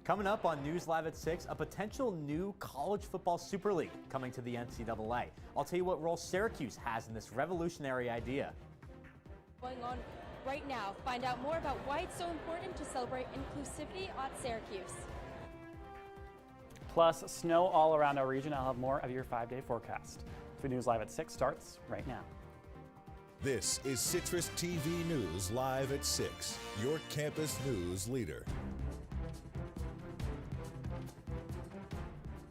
Coming up on News Live at 6, a potential new college football super league coming to the NCAA. I'll tell you what role Syracuse has in this revolutionary idea. Going on right now, find out more about why it's so important to celebrate inclusivity at Syracuse. Plus, snow all around our region. I'll have more of your 5-day forecast. Food News Live at 6 starts right now. This is CitrusTV News Live at 6, your campus news leader.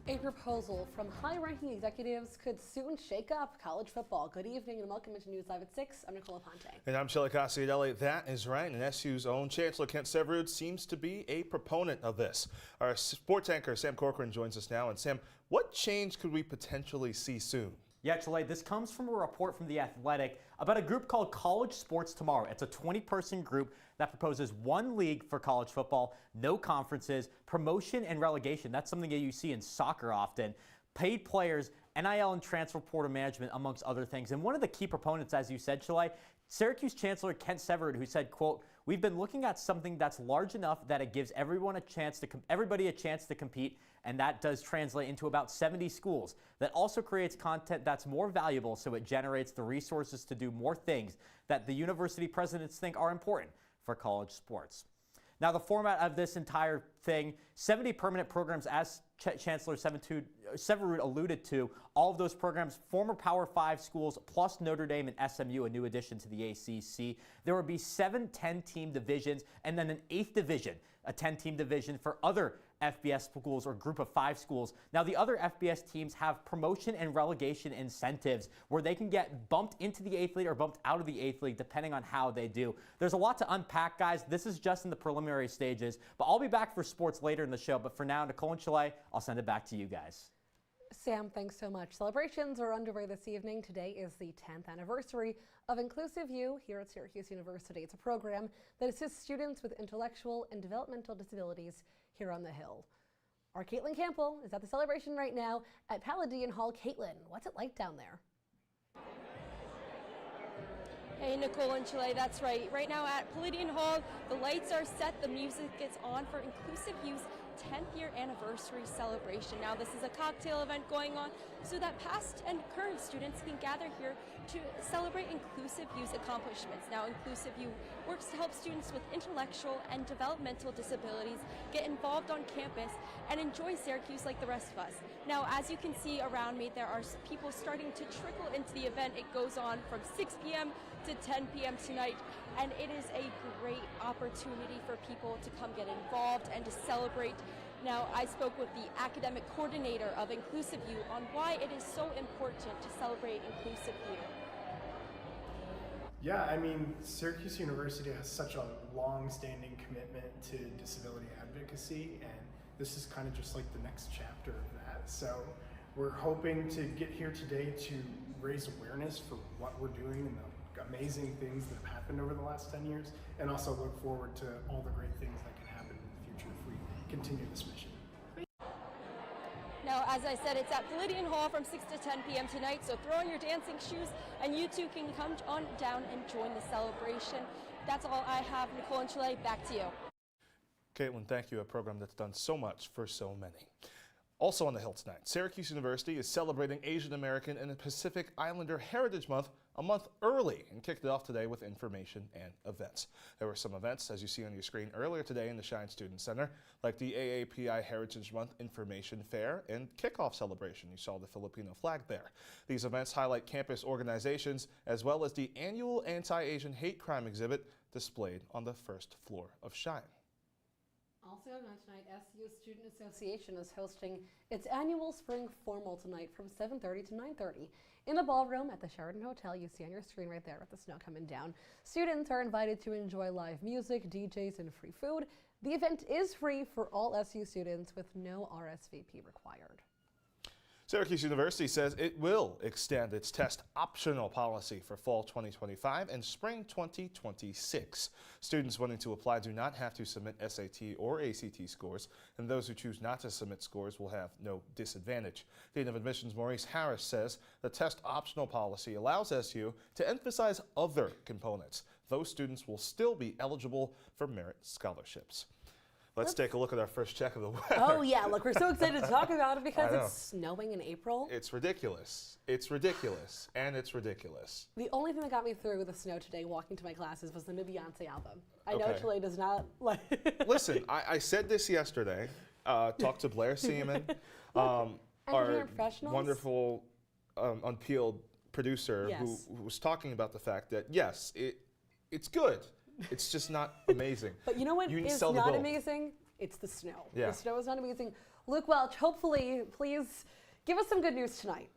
A proposal from high-ranking executives could soon shake up college football. Good evening and welcome to News Live at 6. I'm Nicole Aponte. And I'm Chilekasi, Adele. That is right. And SU's own Chancellor Kent Severud seems to be a proponent of this. Our sports anchor Sam Corcoran joins us now. And Sam, what change could we potentially see soon? Yeah, Chile, this comes from a report from The Athletic about a group called College Sports Tomorrow. It's a 20-person group that proposes one league for college football, no conferences, promotion and relegation. That's something that you see in soccer often. Paid players, NIL and transfer portal management, amongst other things. And one of the key proponents, as you said, Chile, Syracuse Chancellor Kent Severud, who said, quote, "We've been looking at something that's large enough that it gives everybody a chance to compete, and that does translate into about 70 schools. That also creates content that's more valuable, so it generates the resources to do more things that the university presidents think are important for college sports." Now, the format of this entire thing, 70 permanent programs, as Chancellor Severud alluded to, all of those programs, former Power 5 schools, plus Notre Dame and SMU, a new addition to the ACC. There would be 7 10-team divisions, and then an 8th division, a 10-team division for other FBS schools or group of 5 schools. Now, the other FBS teams have promotion and relegation incentives where they can get bumped into the 8th league or bumped out of the 8th league depending on how they do. There's a lot to unpack, guys. This is just in the preliminary stages, but I'll be back for sports later in the show. But for now, Nicole and Chile, I'll send it back to you guys. Sam, thanks so much. Celebrations are underway this evening. Today is the 10th anniversary of Inclusive U here at Syracuse University. It's a program that assists students with intellectual and developmental disabilities here on the Hill. Our Caitlin Campbell is at the celebration right now at Palladian Hall. Caitlin, what's it like down there? Hey, Nicole and Chile, that's right. Right now at Palladian Hall, the lights are set, the music is on for Inclusive U's 10th year anniversary celebration. Now, this is a cocktail event going on so that past and current students can gather here to celebrate Inclusive U's accomplishments. Now, Inclusive U works to help students with intellectual and developmental disabilities get involved on campus and enjoy Syracuse like the rest of us. Now, as you can see around me, there are people starting to trickle into the event. It goes on from 6 p.m. to 10 p.m. tonight, and it is a great opportunity for people to come get involved and to celebrate. Now, I spoke with the academic coordinator of Inclusive U on why it is so important to celebrate Inclusive U. Yeah, I mean, Syracuse University has such a long-standing commitment to disability advocacy, and this is kind of just like the next chapter of that. So we're hoping to get here today to raise awareness for what we're doing and the amazing things that have happened over the last 10 years, and also look forward to all the great things that can happen in the future if we continue this mission. Now, as I said, it's at Palladian Hall from 6 to 10 p.m. tonight, so throw on your dancing shoes and you too can come on down and join the celebration. That's all I have. Nicole and Chile, back to you. Caitlin, thank you. A program that's done so much for so many. Also on the Hill tonight, Syracuse University is celebrating Asian American and Pacific Islander Heritage Month a month early and kicked it off today with information and events. There were some events, as you see on your screen, earlier today in the Shine Student Center, like the AAPI Heritage Month Information Fair and Kickoff Celebration. You saw the Filipino flag there. These events highlight campus organizations as well as the annual Anti-Asian Hate Crime exhibit displayed on the first floor of Shine. Also going on tonight, SU Student Association is hosting its annual spring formal tonight from 7:30 to 9:30 in a ballroom at the Sheraton Hotel. You see on your screen right there with the snow coming down. Students are invited to enjoy live music, DJs, and free food. The event is free for all SU students with no RSVP required. Syracuse University says it will extend its test optional policy for fall 2025 and spring 2026. Students wanting to apply do not have to submit SAT or ACT scores, and those who choose not to submit scores will have no disadvantage. Dean of Admissions Maurice Harris says the test optional policy allows SU to emphasize other components. Those students will still be eligible for merit scholarships. Let's take a look at our first check of the weather. Oh yeah, look, we're so excited to talk about it I because know. it's snowing in April. It's ridiculous. It's ridiculous. And it's ridiculous. The only thing that got me through with the snow today walking to my classes was the new Beyonce album. I know Okay. Chile does not like Listen, I said this yesterday. Talked to Blair Seaman, our Engineer professionals. wonderful Unpeeled producer, Yes. who was talking about the fact that, yes, it's good. It's just not amazing. But you know what You need to is sell the not bill. amazing? It's the snow. Yeah. The snow is not amazing. Luke Welch, hopefully, please give us some good news tonight.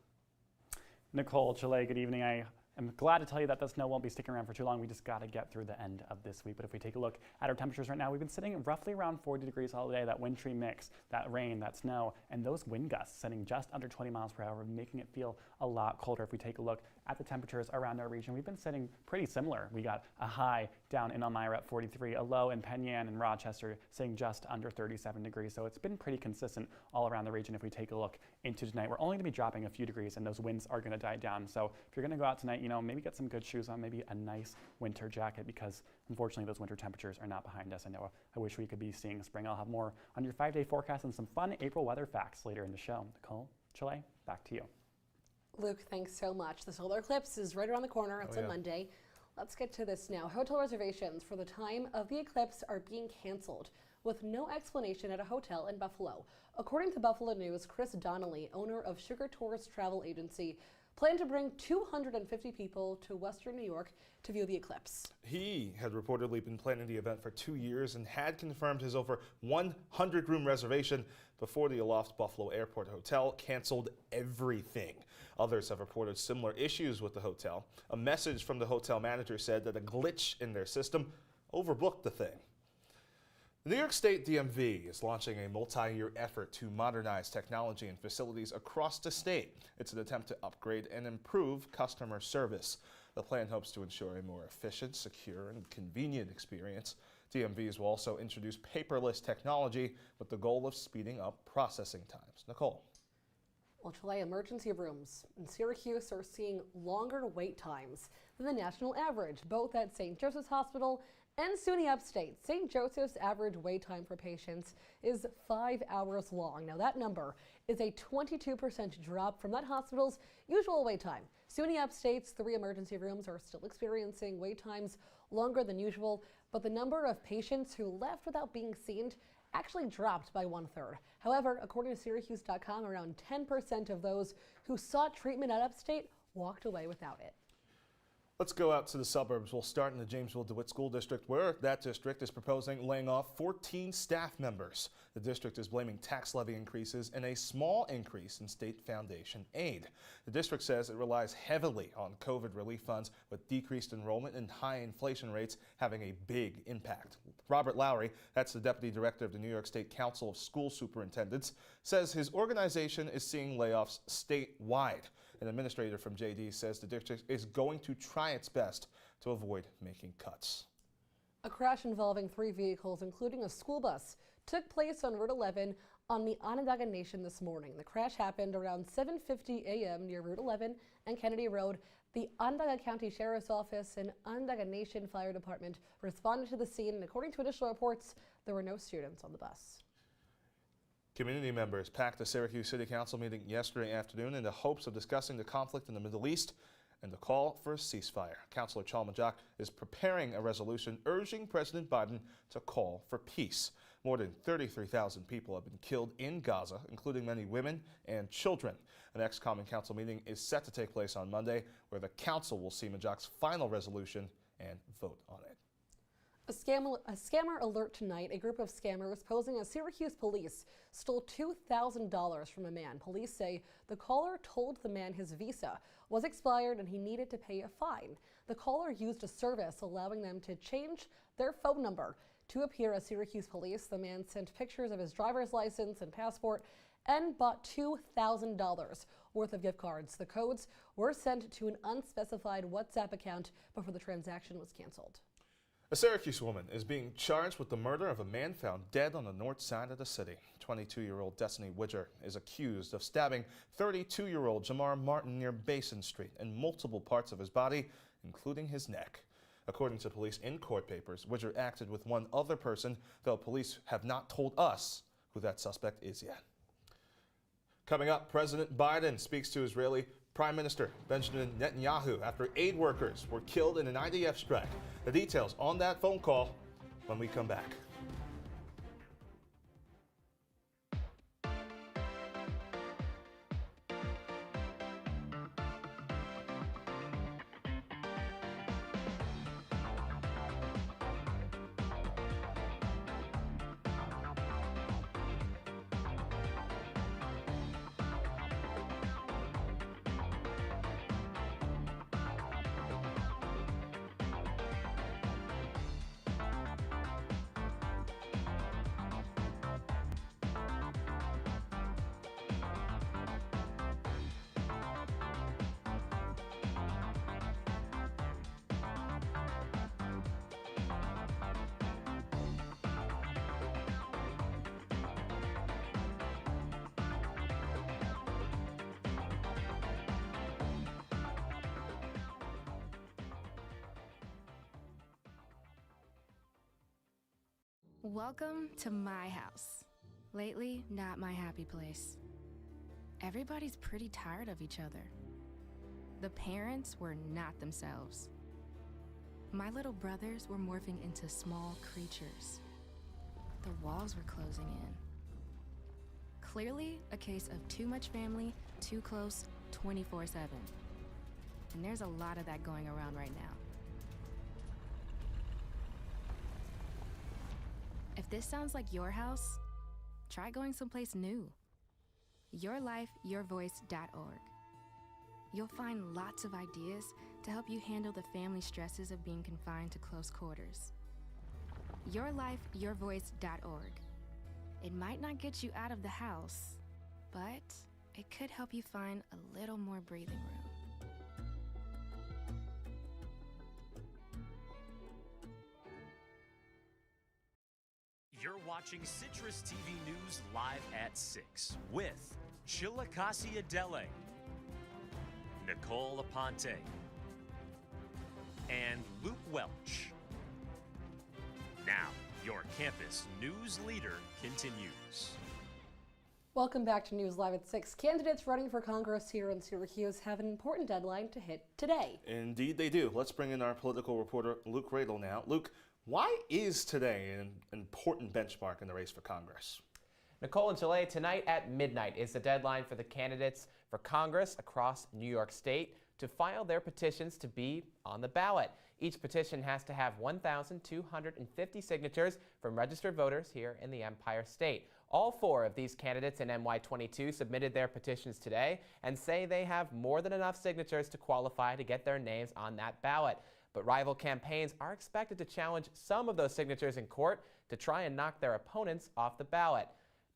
Nicole, Chile, good evening. I am glad to tell you that the snow won't be sticking around for too long. We just got to get through the end of this week. But if we take a look at our temperatures right now, we've been sitting roughly around 40 degrees all day. That wintry mix, that rain, that snow, and those wind gusts sitting just under 20 miles per hour, making it feel a lot colder. If we take a look at the temperatures around our region, we've been sitting pretty similar. We got a high down in Elmira at 43, a low in Penn Yan and Rochester sitting just under 37 degrees. So it's been pretty consistent all around the region. If we take a look into tonight, we're only going to be dropping a few degrees, and those winds are going to die down. So if you're going to go out tonight, maybe get some good shoes on, maybe a nice winter jacket, because unfortunately those winter temperatures are not behind us. I wish we could be seeing spring. I'll have more on your 5-day forecast and some fun April weather facts later in the show. Nicole, Chile, back to you. Luke, thanks so much. The solar eclipse is right around the corner. It's Oh, a yeah. Monday. Let's get to this now. Hotel reservations for the time of the eclipse are being canceled with no explanation at a hotel in Buffalo. According to Buffalo News, Chris Donnelly, owner of Sugar Tourist Travel Agency, planned to bring 250 people to Western New York to view the eclipse. He had reportedly been planning the event for 2 years and had confirmed his over 100-room reservation before the Aloft Buffalo Airport Hotel canceled everything. Others have reported similar issues with the hotel. A message from the hotel manager said that a glitch in their system overbooked the thing. The New York State DMV is launching a multi-year effort to modernize technology and facilities across the state. It's an attempt to upgrade and improve customer service. The plan hopes to ensure a more efficient, secure, and convenient experience. DMVs will also introduce paperless technology with the goal of speeding up processing times. Nicole. Well, Chile emergency rooms in Syracuse are seeing longer wait times than the national average, both at St. Joseph's Hospital and SUNY Upstate. St. Joseph's average wait time for patients is 5 hours long. Now that number is a 22% drop from that hospital's usual wait time. SUNY Upstate's 3 emergency rooms are still experiencing wait times longer than usual, but the number of patients who left without being seen actually dropped by 1/3. However, according to Syracuse.com, around 10% of those who sought treatment at Upstate walked away without it. Let's go out to the suburbs. We'll start in the Jamesville DeWitt School District, where that district is proposing laying off 14 staff members. The district is blaming tax levy increases and a small increase in state foundation aid. The district says it relies heavily on COVID relief funds, with decreased enrollment and high inflation rates having a big impact. Robert Lowry, that's the deputy director of the New York State Council of School Superintendents, says his organization is seeing layoffs statewide. An administrator from JD says the district is going to try its best to avoid making cuts. A crash involving 3 vehicles, including a school bus, took place on Route 11 on the Onondaga Nation this morning. The crash happened around 7:50 a.m. near Route 11 and Kennedy Road. The Onondaga County Sheriff's Office and Onondaga Nation Fire Department responded to the scene, and according to initial reports, there were no students on the bus. Community members packed the Syracuse City Council meeting yesterday afternoon in the hopes of discussing the conflict in the Middle East and the call for a ceasefire. Councilor Chalmajak is preparing a resolution urging President Biden to call for peace. More than 33,000 people have been killed in Gaza, including many women and children. The next Common Council meeting is set to take place on Monday, where the council will see Majak's final resolution and vote on it. A scammer alert tonight. A group of scammers posing as Syracuse police stole $2,000 from a man. Police say the caller told the man his visa was expired and he needed to pay a fine. The caller used a service allowing them to change their phone number to appear as Syracuse police. The man sent pictures of his driver's license and passport and bought $2,000 worth of gift cards. The codes were sent to an unspecified WhatsApp account before the transaction was canceled. A Syracuse woman is being charged with the murder of a man found dead on the north side of the city. 22-year-old Destiny Widger is accused of stabbing 32-year-old Jamar Martin near Basin Street in multiple parts of his body, including his neck. according to police in court papers. Widger acted with one other person, though police have not told us who that suspect is yet. Coming up, President Biden speaks to Israeli Prime Minister Benjamin Netanyahu after aid workers were killed in an IDF strike. The details on that phone call when we come back. Welcome to my house. Lately, not my happy place. Everybody's pretty tired of each other. The parents were not themselves. My little brothers were morphing into small creatures. The walls were closing in. Clearly, a case of too much family, too close, 24/7. And there's a lot of that going around right now. If this sounds like your house, try going someplace new. YourLifeYourVoice.org. You'll find lots of ideas to help you handle the family stresses of being confined to close quarters. YourLifeYourVoice.org. It might not get you out of the house, but it could help you find a little more breathing room. You're watching Citrus TV News live at 6 with Chilekasi Adele, Nicole Aponte, and Luke Welch. Now, your campus news leader continues. Welcome back to News Live at 6. Candidates running for Congress here in Syracuse have an important deadline to hit today. Indeed they do. Let's bring in our political reporter, Luke Radel now. Luke, why is today an important benchmark in the race for Congress? Nicole and Chile, tonight at midnight is the deadline for the candidates for Congress across New York State to file their petitions to be on the ballot. Each petition has to have 1,250 signatures from registered voters here in the Empire State. All four of these candidates in NY22 submitted their petitions today and say they have more than enough signatures to qualify to get their names on that ballot. But rival campaigns are expected to challenge some of those signatures in court to try and knock their opponents off the ballot.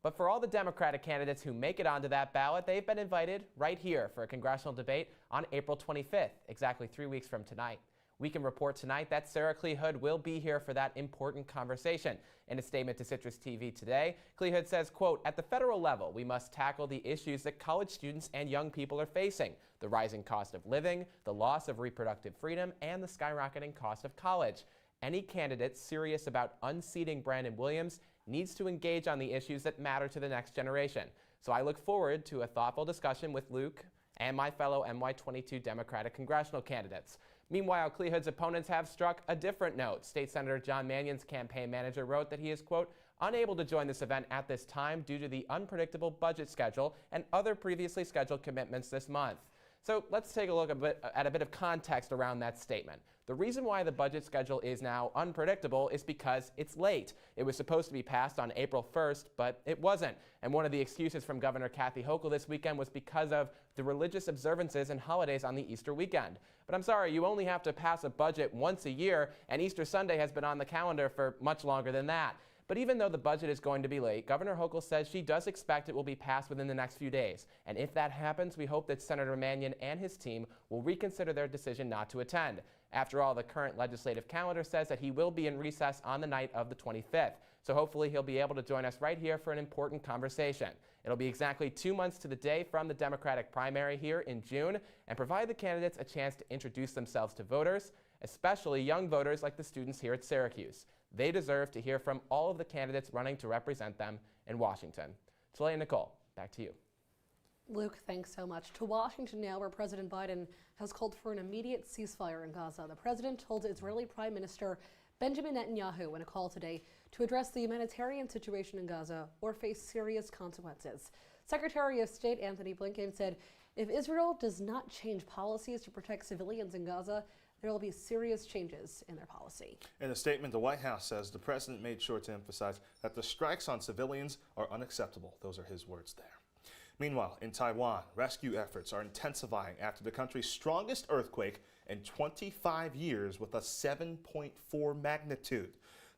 But for all the Democratic candidates who make it onto that ballot, they've been invited right here for a congressional debate on April 25th, exactly 3 weeks from tonight. We can report tonight that Sarah Clehood will be here for that important conversation. In a statement to Citrus TV today, Clehood says, quote, "At the federal level, we must tackle the issues that college students and young people are facing, the rising cost of living, the loss of reproductive freedom, and the skyrocketing cost of college. Any candidate serious about unseating Brandon Williams needs to engage on the issues that matter to the next generation. So I look forward to a thoughtful discussion with Luke and my fellow NY22 Democratic congressional candidates." Meanwhile, Clehood's opponents have struck a different note. State Senator John Mannion's campaign manager wrote that he is, quote, "unable to join this event at this time due to the unpredictable budget schedule and other previously scheduled commitments this month." So let's take a look at a bit of context around that statement. The reason why the budget schedule is now unpredictable is because it's late. It was supposed to be passed on April 1st, but it wasn't. And one of the excuses from Governor Kathy Hochul this weekend was because of the religious observances and holidays on the Easter weekend. But I'm sorry, you only have to pass a budget once a year, and Easter Sunday has been on the calendar for much longer than that. But even though the budget is going to be late, Governor Hochul says she does expect it will be passed within the next few days. And if that happens, we hope that Senator Mannion and his team will reconsider their decision not to attend. After all, the current legislative calendar says that he will be in recess on the night of the 25th. So hopefully he'll be able to join us right here for an important conversation. It'll be exactly 2 months to the day from the Democratic primary here in June and provide the candidates a chance to introduce themselves to voters, especially young voters like the students here at Syracuse. They deserve to hear from all of the candidates running to represent them in Washington. Chile and Nicole, back to you. Luke, thanks so much. To Washington now, where President Biden has called for an immediate ceasefire in Gaza. The president told Israeli Prime Minister Benjamin Netanyahu in a call today to address the humanitarian situation in Gaza or face serious consequences. Secretary of State Anthony Blinken said if Israel does not change policies to protect civilians in Gaza, there will be serious changes in their policy. In a statement, the White House says the president made sure to emphasize that the strikes on civilians are unacceptable. Those are his words there. Meanwhile, in Taiwan, rescue efforts are intensifying after the country's strongest earthquake in 25 years with a 7.4 magnitude.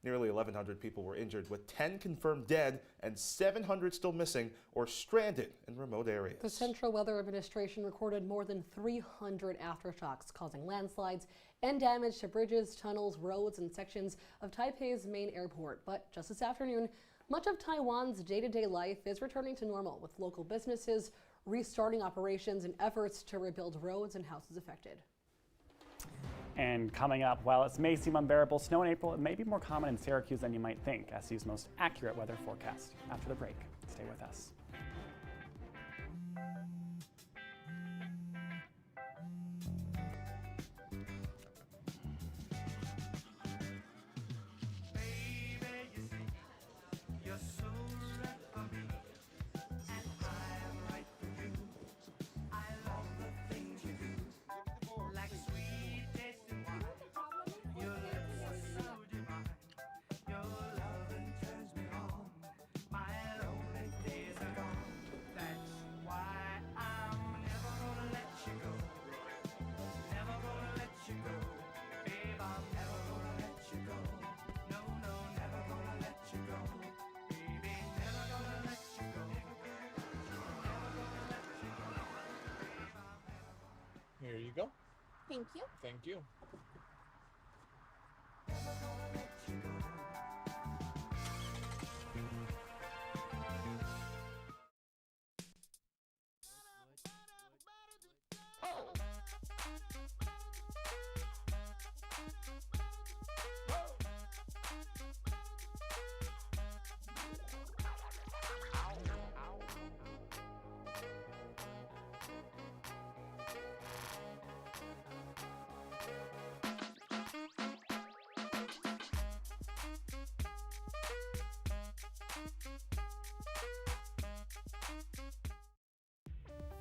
Nearly 1,100 people were injured, with 10 confirmed dead and 700 still missing or stranded in remote areas. The Central Weather Administration recorded more than 300 aftershocks, causing landslides and damage to bridges, tunnels, roads, and sections of Taipei's main airport. But just this afternoon, much of Taiwan's day-to-day life is returning to normal, with local businesses restarting operations and efforts to rebuild roads and houses affected. And coming up, while it may seem unbearable, snow in April, it may be more common in Syracuse than you might think. SU's most accurate weather forecast. After the break, stay with us. Here you go. Thank you. Thank you.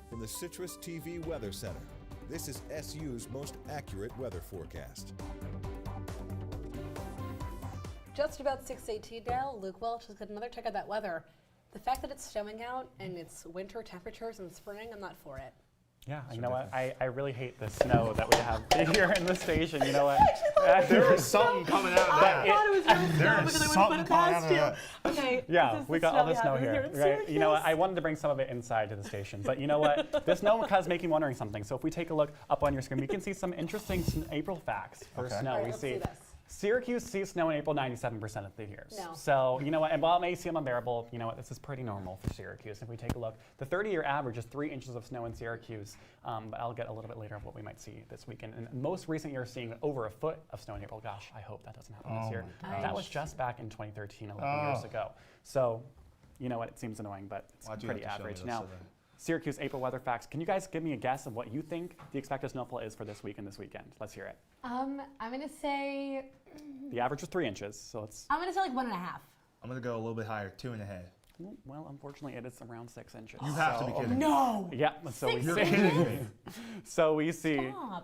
From the CitrusTV Weather Center, this is SU's most accurate weather forecast. Just about 6:18 now. Luke Welch has got another check of that weather. The fact that it's snowing out and it's winter temperatures in spring, I'm not for it. Yeah, you know what? I really hate the snow that we have here in the station. You know what? There is something coming out of that. I thought it was real snow because I wouldn't put it past you. Okay. Yeah, we got all the snow here. Right? You know what? I wanted to bring some of it inside to the station, but you know what? This snow has making me wondering something. So if we take a look up on your screen, we can see some interesting April facts for snow. All right, we let's see this. Syracuse sees snow in April 97% of the years. No. So, you know what, and while it may seem unbearable, you know what, this is pretty normal for Syracuse. If we take a look, the 30-year average is 3 inches of snow in Syracuse, but I'll get a little bit later of what we might see this weekend. And most recent years seeing over a foot of snow in April. Gosh, I hope that doesn't happen this year. That was just back in 2013, 11 years ago. So, you know what, it seems annoying, but it's pretty average. Now, Syracuse April weather facts. Can you guys give me a guess of what you think the expected snowfall is for this week and this weekend? Let's hear it. I'm gonna say. The average was 3 inches, so it's. I'm gonna say like 1.5. I'm gonna go a little bit higher, 2.5. Well, unfortunately, it is around 6 inches. You have to be kidding. No. Yeah. So we see. So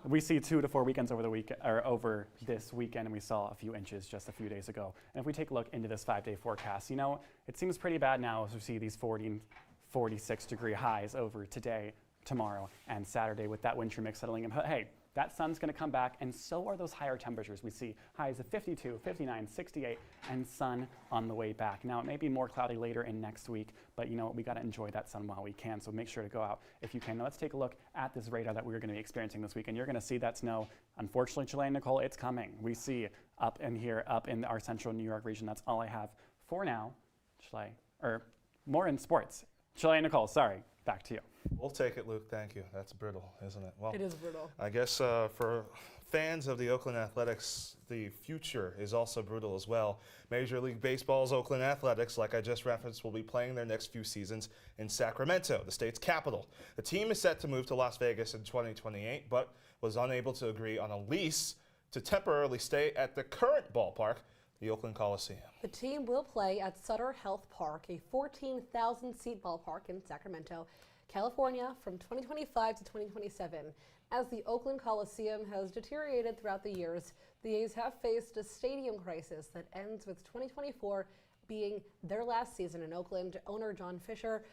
we see 2 to 4 weekends over the week or over this weekend, and we saw a few inches just a few days ago. And if we take a look into this 5-day forecast, you know, it seems pretty bad now as we see these 46-degree highs over today, tomorrow, and Saturday with that wintry mix settling in. But hey, that sun's going to come back, and so are those higher temperatures. We see highs of 52, 59, 68, and sun on the way back. Now, it may be more cloudy later in next week, but you know what? We got to enjoy that sun while we can, so make sure to go out if you can. Now, let's take a look at this radar that we're going to be experiencing this week, and you're going to see that snow. Unfortunately, Chile and Nicole, it's coming. We see up in here, up in our central New York region. That's all I have for now. Chile, or more in sports. Chile and Nicole, sorry, back to you. We'll take it, Luke. Thank you. That's brittle, isn't it? Well, It is brutal. I guess for fans of the Oakland Athletics, the future is also brutal as well. Major League Baseball's Oakland Athletics, like I just referenced, will be playing their next few seasons in Sacramento, the state's capital. The team is set to move to Las Vegas in 2028, but was unable to agree on a lease to temporarily stay at the current ballpark, the Oakland Coliseum. The team will play at Sutter Health Park, a 14,000-seat ballpark in Sacramento, California, from 2025 to 2027. As the Oakland Coliseum has deteriorated throughout the years, the A's have faced a stadium crisis that ends with 2024 being their last season in Oakland. Owner John Fisher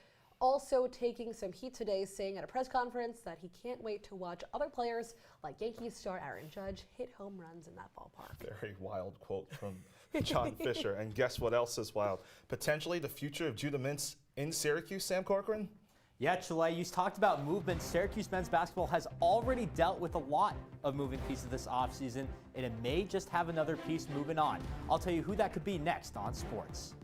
also taking some heat today, saying at a press conference that he can't wait to watch other players like Yankees star Aaron Judge hit home runs in that ballpark. Very wild quote from John Fisher. And guess what else is wild? Potentially the future of Judah Mintz in Syracuse, Sam Corcoran? Yeah, Chile, you talked about movement. Syracuse men's basketball has already dealt with a lot of moving pieces this offseason, and it may just have another piece moving on. I'll tell you who that could be next on Sports.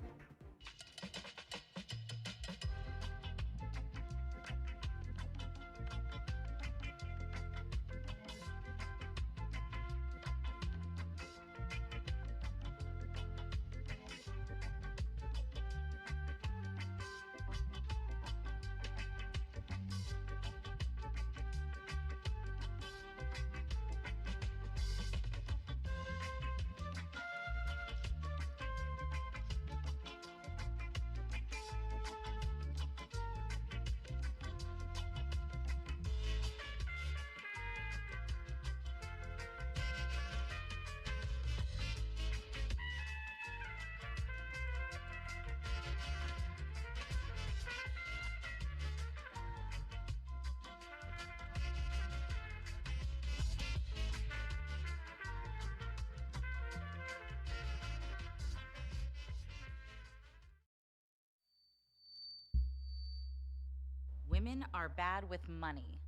Women are bad with money.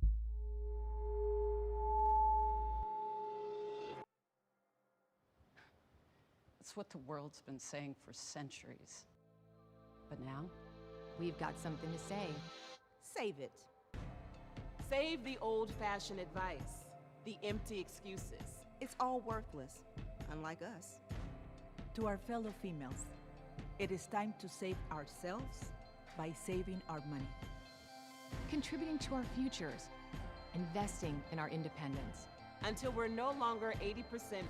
That's what the world's been saying for centuries. But now, we've got something to say. Save it. Save the old-fashioned advice, the empty excuses. It's all worthless, unlike us. To our fellow females, it is time to save ourselves by saving our money. Contributing to our futures, investing in our independence. Until we're no longer 80%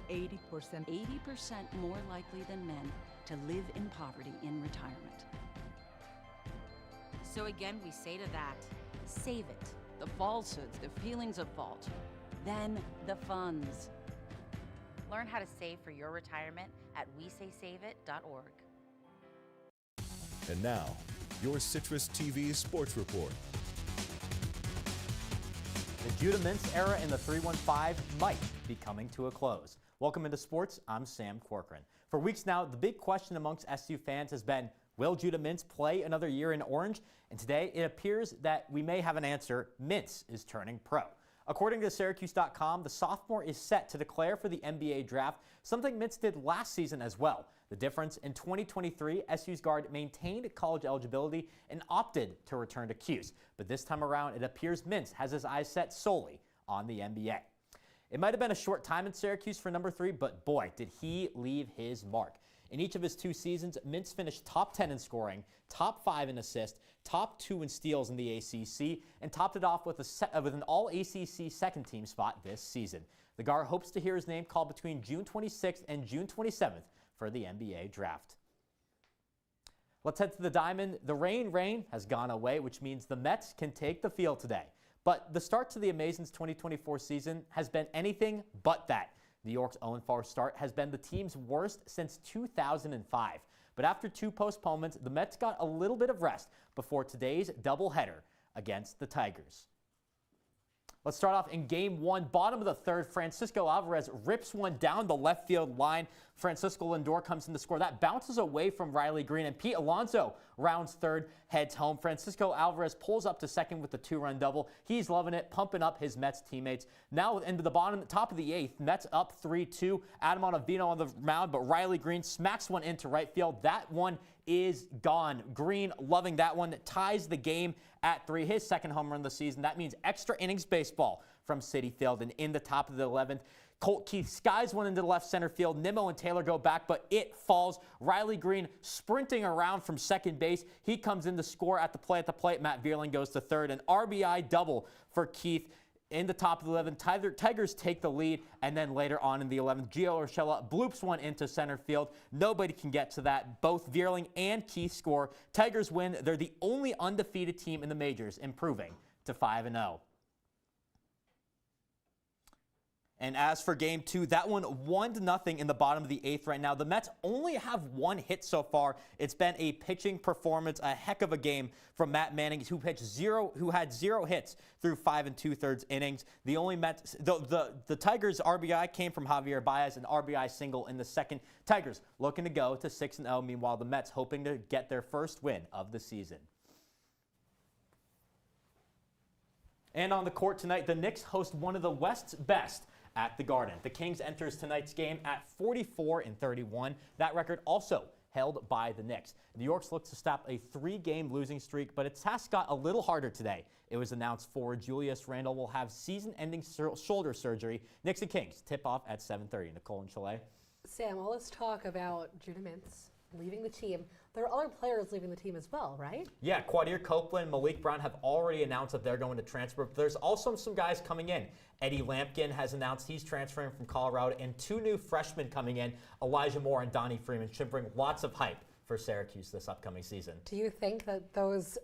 more likely than men to live in poverty in retirement. So again, we say to that, save it. The falsehoods, the feelings of fault. Then the funds. Learn how to save for your retirement at wesaysaveit.org. And now, your Citrus TV Sports Report. The Judah Mintz era in the 315 might be coming to a close. Welcome into sports. I'm Sam Corcoran. For weeks now, the big question amongst SU fans has been, will Judah Mintz play another year in orange? And today, it appears that we may have an answer. Mintz is turning pro. According to Syracuse.com, the sophomore is set to declare for the NBA draft, something Mintz did last season as well. The difference, in 2023, SU's guard maintained college eligibility and opted to return to Cuse. But this time around, it appears Mintz has his eyes set solely on the NBA. It might have been a short time in Syracuse for number 3, but boy, did he leave his mark. In each of his 2 seasons, Mintz finished top 10 in scoring, top 5 in assists, top 2 in steals in the ACC, and topped it off with an all-ACC second-team spot this season. The guard hopes to hear his name called between June 26th and June 27th for the NBA draft. Let's head to the Diamond. The rain has gone away, which means the Mets can take the field today. But the start to the Amazons 2024 season has been anything but that. New York's 0-4 start has been the team's worst since 2005. But after 2 postponements, the Mets got a little bit of rest before today's doubleheader against the Tigers. Let's start off in Game 1, bottom of the 3rd. Francisco Alvarez rips one down the left field line. Francisco Lindor comes in to score. That bounces away from Riley Green, and Pete Alonso rounds 3rd, heads home. Francisco Alvarez pulls up to 2nd with the 2-run double. He's loving it, pumping up his Mets teammates. Now into the top of the 8th, Mets up 3-2. Adam Ottavino on the mound, but Riley Green smacks one into right field. That one is gone. Green loving that one. Ties the game at 3. His 2nd home run of the season. That means extra innings baseball from Citi Field. And in the top of the 11th, Colt Keith skies one into the left center field. Nimmo and Taylor go back, but it falls. Riley Green sprinting around from second base. He comes in to score at the plate. Matt Vierling goes to third. An RBI double for Keith. In the top of the 11th, Tigers take the lead, and then later on in the 11th, Gio Urshela bloops one into center field. Nobody can get to that. Both Vierling and Keith score. Tigers win. They're the only undefeated team in the majors, improving to 5-0. And as for game 2, that one 1-0 in the bottom of the 8th right now. The Mets only have one hit so far. It's been a pitching performance, a heck of a game from Matt Manning, who had 0 hits through 5 2/3 innings. The only Mets, the Tigers' RBI came from Javier Baez, an RBI single in the second. Tigers looking to go to 6-0. Meanwhile, the Mets hoping to get their first win of the season. And on the court tonight, the Knicks host one of the West's best at the Garden. The Kings enters tonight's game at 44-31. That record also held by the Knicks. New York's look to stop a 3-game losing streak, but its task got a little harder today. It was announced forward Julius Randle will have season-ending shoulder surgery. Knicks and Kings tip off at 7:30. Nicole and Chile. Sam, all this talk about Judah Mintz leaving the team. There are other players leaving the team as well, right? Yeah, Quadir Copeland and Malik Brown have already announced that they're going to transfer. But there's also some guys coming in. Eddie Lampkin has announced he's transferring from Colorado, and 2 new freshmen coming in, Elijah Moore and Donnie Freeman, should bring lots of hype for Syracuse this upcoming season. Do you think that those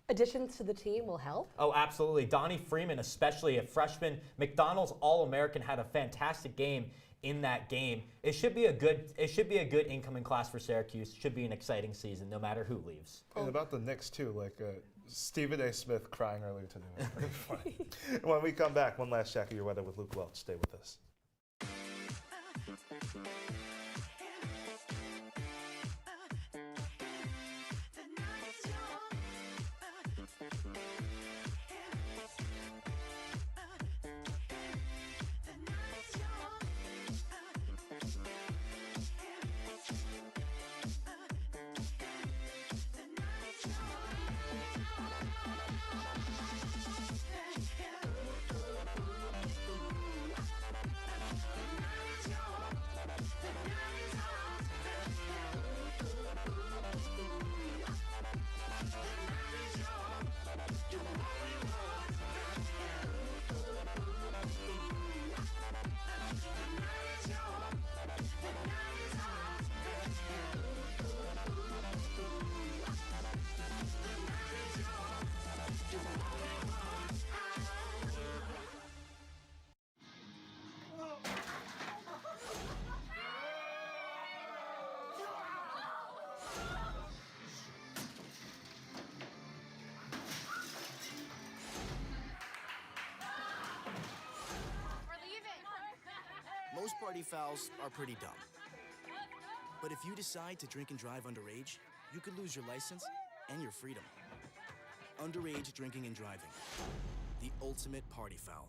additions to the team will help? Oh, absolutely. Donnie Freeman, especially a freshman, McDonald's All-American, had a fantastic game in that game. It should be a good incoming class for Syracuse. Should be an exciting season, no matter who leaves. And about the Knicks too, like Stephen A. Smith crying earlier today was pretty funny. When we come back, one last check of your weather with Luke Welch. Stay with us. Most party fouls are pretty dumb. But if you decide to drink and drive underage, you could lose your license and your freedom. Underage drinking and driving. The ultimate party foul.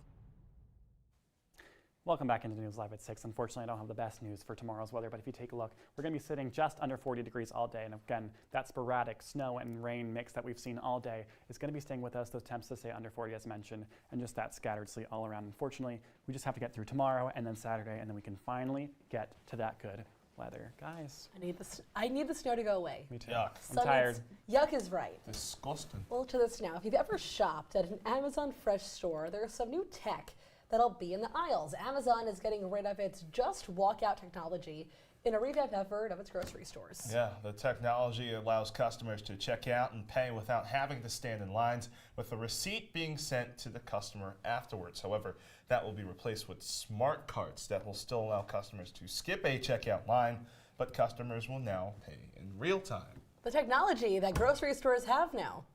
Welcome back into News Live at 6. Unfortunately, I don't have the best news for tomorrow's weather, but if you take a look, we're going to be sitting just under 40 degrees all day. And again, that sporadic snow and rain mix that we've seen all day is going to be staying with us. Those temps to stay under 40 as mentioned, and just that scattered sleet all around. Unfortunately, we just have to get through tomorrow and then Saturday, and then we can finally get to that good weather. Guys. I need the snow to go away. Me too. Yuck. I'm tired. Yuck is right. Disgusting. Well, to this now, if you've ever shopped at an Amazon Fresh store, there's some new tech that'll be in the aisles. Amazon is getting rid of its Just Walk Out technology in a revamped effort of its grocery stores. Yeah, the technology allows customers to check out and pay without having to stand in lines, with the receipt being sent to the customer afterwards. However, that will be replaced with smart carts that will still allow customers to skip a checkout line, but customers will now pay in real time. The technology that grocery stores have now.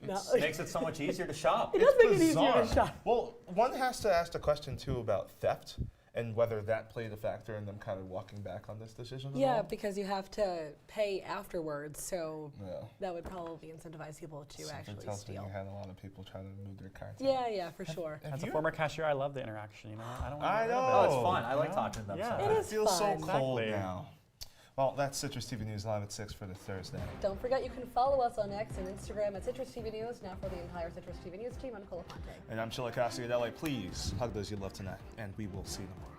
It makes it so much easier to shop. It does make it easier to shop. Well, one has to ask the question too about theft and whether that played a factor in them kind of walking back on this decision as Yeah, well. because you have to pay afterwards, so Yeah. that would probably incentivize people to actually tells me steal. you had a lot of people trying to move their carts. Yeah, for sure. As a former cashier, I love the interaction. You know, I don't. I know. Oh, it's fun. I like talking to them. Yeah. So. It is feels so fun. cold Exactly. now. Well, that's Citrus TV News Live at 6 for the Thursday. Don't forget you can follow us on X and Instagram at CitrusTV News. Now for the entire Citrus TV News team, I'm Nicole Aponte. And I'm Chilekasi, Adele. Please hug those you love tonight, and we will see you tomorrow.